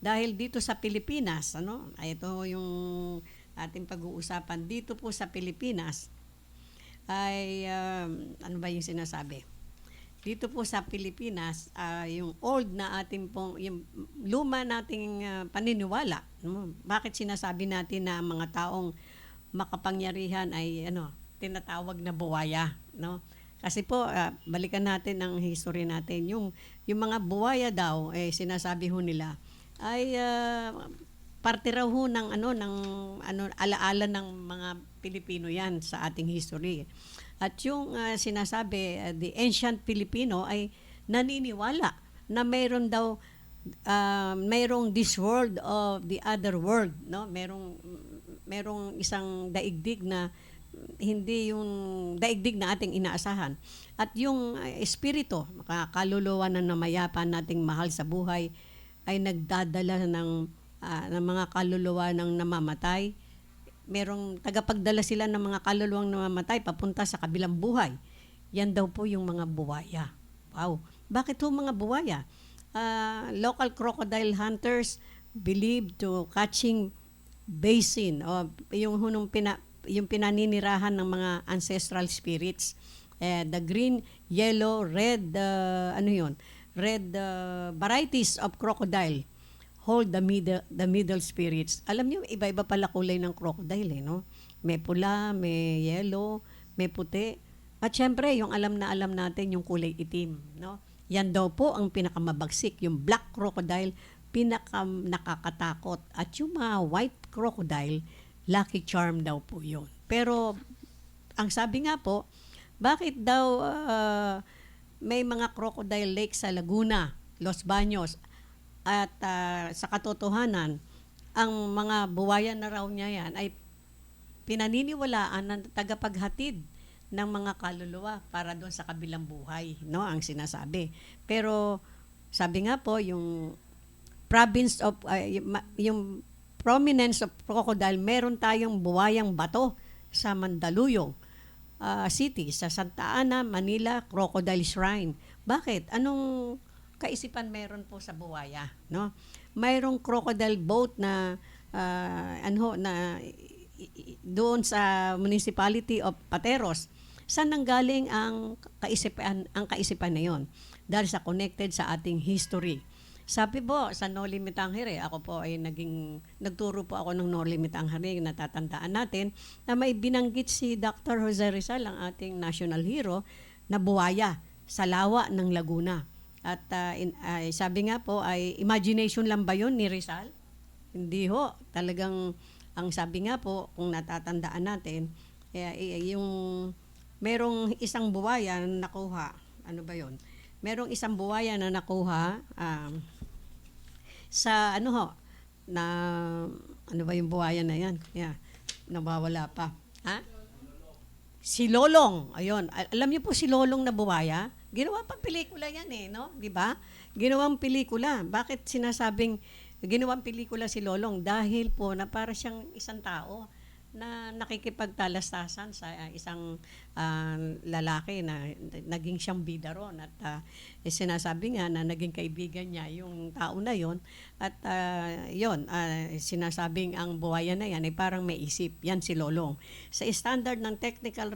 Dahil dito sa Pilipinas, ano, ay ito yung ating pag-uusapan dito po sa Pilipinas ay ano ba yung sinasabi? Dito po sa Pilipinas, yung old na ating pong, yung luma nating paniniwala, no? Bakit sinasabi natin na ang mga taong makapangyarihan ay ano, tinatawag na buwaya, no? Kasi po, balikan natin ang history natin. Yung mga buwaya daw, sinasabi ho nila, ay parte raw ho ng alaala ng mga Pilipino yan sa ating history. At yung sinasabi, the ancient Filipino ay naniniwala na mayroong this world of the other world, no? Merong isang daigdig na hindi yung daigdig na ating inaasahan. At yung espiritu, kaluluwa na namayapa nating mahal sa buhay ay nagdadala ng mga kaluluwa ng namamatay. Merong tagapagdala sila ng mga kaluluwang namamatay papunta sa kabilang buhay. Yan daw po yung mga buwaya. Wow. Bakit ho mga buwaya? Local crocodile hunters believe to catching basin o yung pinaninirahan ng mga ancestral spirits. The green, yellow, red, red varieties of crocodile hold the middle spirits. Alam niyo, iba-iba pala kulay ng crocodile, no? May pula, may yellow, may puti. At syempre, yung alam na alam natin, yung kulay itim, no? Yan daw po ang pinakamabagsik, yung black crocodile, pinaka nakakatakot. At yung mga white crocodile, lucky charm daw po yun. Pero, ang sabi nga po, bakit daw may mga crocodile lake sa Laguna, Los Baños, at sa katotohanan, ang mga buwaya na raw niya yan ay pinaniniwalaan ng tagapaghatid ng mga kaluluwa para doon sa kabilang buhay, no? Ang sinasabi. Pero sabi nga po, yung province of yung prominence of crocodile, meron tayong buwayang bato sa Mandaluyong City, sa Santa Ana, Manila, Crocodile Shrine. Bakit? Anong kaisipan meron po sa buwaya, no? Mayroong crocodile boat na doon sa municipality of Pateros. Saan nanggaling ang kaisipan na 'yon? Dahil sa connected sa ating history. Sabi po sa No Limit Angere, ako po ay nagturo po ako ng No Limit Angere, natatandaan natin na may binanggit si Dr. Jose Rizal, ang ating national hero, na buwaya sa lawa ng Laguna. At sabi nga po ay imagination lang ba yun ni Rizal? Hindi ho. Talagang ang sabi nga po, kung natatandaan natin, yung merong isang buwaya na nakuha, ano ba yun? Merong isang buwaya na nakuha sa na ano ba yung buwaya na yan? Yeah, nawawala pa. Ha? Si Lolong, ayun. Alam niyo po si Lolong na buwaya? Ginawa pang pelikula yan no? 'Di ba? Ginawang pelikula. Bakit sinasabing ginawang pelikula si Lolong? Dahil po na para siyang isang tao na nakikipagtalastasan sa isang lalaki na naging siyang bida ron at sinasabi nga na naging kaibigan niya yung tao na yon at sinasabing ang buhaya na yan ay parang may isip. Yan si Lolong. Sa standard ng technical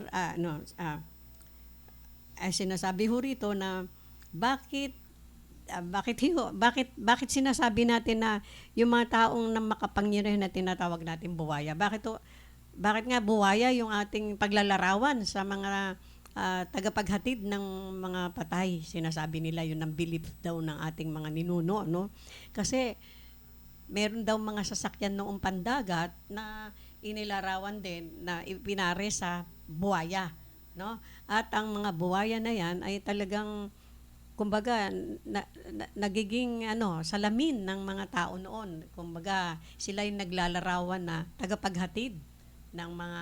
sinasabi ho rito na bakit sinasabi natin na yung mga taong na makapangyarihan na tinatawag natin buwaya? Bakit nga buwaya yung ating paglalarawan sa mga tagapaghatid ng mga patay? Sinasabi nila yun ang belief daw ng ating mga ninuno, no? Kasi meron daw mga sasakyan noong pandagat na inilarawan din na ipinare sa buwaya, no? At ang mga buwaya na yan ay talagang kumbaga nagiging salamin ng mga tao noon. Kumbaga sila yung naglalarawan na tagapaghatid ng mga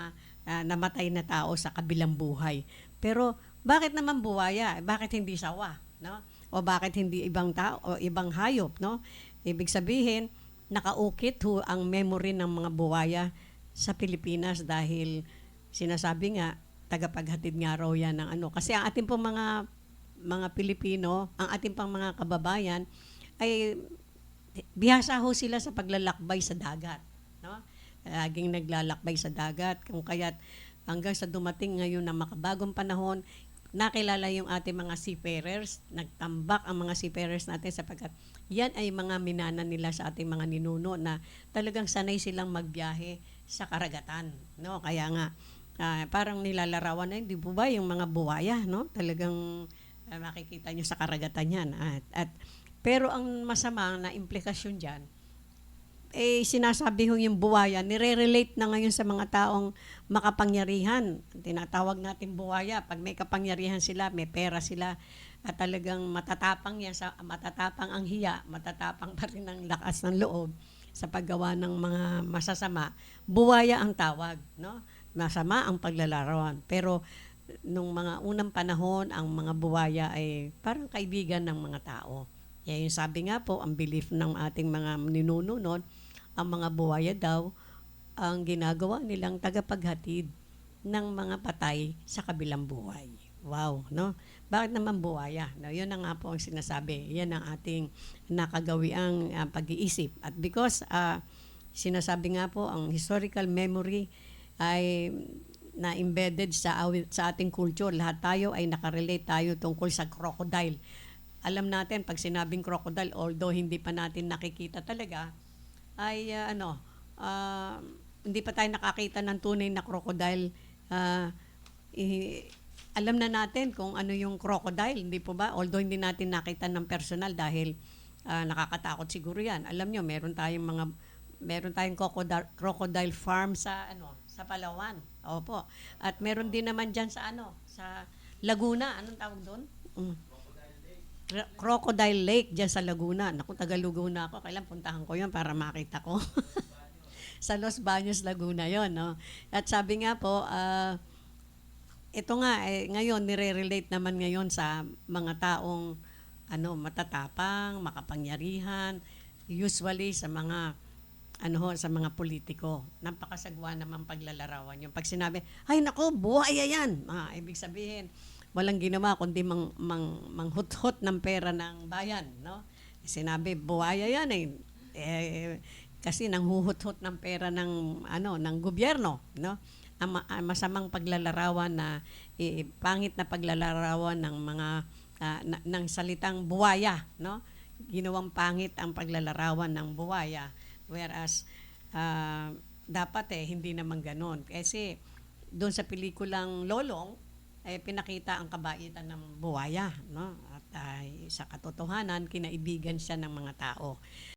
namatay na tao sa kabilang buhay. Pero bakit naman buwaya? Bakit hindi sawa, no? O bakit hindi ibang tao o ibang hayop, no? Ibig sabihin, nakaukit ho ang memory ng mga buwaya sa Pilipinas dahil sinasabi nga tagapaghatid nga raw yan ng kasi ang ating mga Pilipino, ang ating pang mga kababayan ay bihasa ho sila sa paglalakbay sa dagat, no? Laging naglalakbay sa dagat, kung kaya't hanggang sa dumating ngayon na makabagong panahon, nakilala yung ating mga seafarers, nagtambak ang mga seafarers natin sapagkat yan ay mga minana nila sa ating mga ninuno na talagang sanay silang magbiyahe sa karagatan, no? Kaya nga parang nilalarawan na, hindi po ba yung mga buwaya, no? Talagang makikita nyo sa karagatan yan. Pero ang masama na implikasyon dyan, sinasabi ho yung buwaya, nire-relate na ngayon sa mga taong makapangyarihan. Tinatawag natin buwaya. Pag may kapangyarihan sila, may pera sila, at talagang matatapang yan, matatapang ang hiya, matatapang pa rin ang lakas ng loob sa paggawa ng mga masasama. Buwaya ang tawag, no? Masama ang paglalarawan. Pero nung mga unang panahon, ang mga buwaya ay parang kaibigan ng mga tao. Yan yung sabi nga po, ang belief ng ating mga ninuno noon, ang mga buwaya daw ang ginagawa nilang tagapaghatid ng mga patay sa kabilang buhay. Wow, no? Bakit naman buwaya? No, yun na nga po ang sinasabi. Yan ang ating nakagawiang pag-iisip. At because sinasabi nga po, ang historical memory ay na-embedded sa ating culture. Lahat tayo ay nakarelate tayo tungkol sa crocodile. Alam natin, pag sinabing crocodile, although hindi pa natin nakikita talaga, ay hindi pa tayo nakakita ng tunay na crocodile. Alam na natin kung ano yung crocodile, hindi po ba? Although hindi natin nakita ng personal dahil nakakatakot siguro yan. Alam nyo, meron tayong crocodile farm sa Palawan. Opo. At meron din naman diyan sa Laguna. Anong tawag doon? Crocodile Lake diyan sa Laguna. Naku, taga Laguna ako. Kailan puntahan ko 'yon para makita ko. Sa Los Baños, Laguna 'yon, no? At sabi nga po, ito nga ngayon nire-relate naman ngayon sa mga taong matatapang, makapangyarihan, usually sa mga sa mga politiko. Napakasagwa naman paglalarawan yung pag sinabi, ay nako, buhaya yan. Ibig sabihin, walang ginawa kundi manghuthot ng pera ng bayan, no? Sinabi, buhaya yan kasi nanghuhuthot ng pera ng gobyerno, no? Ang masamang paglalarawan na pangit na paglalarawan ng mga ng salitang buwaya, no? Ginawang pangit ang paglalarawan ng buwaya, whereas dapat hindi naman ganoon. Kasi doon sa pelikulang Lolong pinakita ang kabaitan ng buwaya, no? At sa katotohanan kinaibigan siya ng mga tao.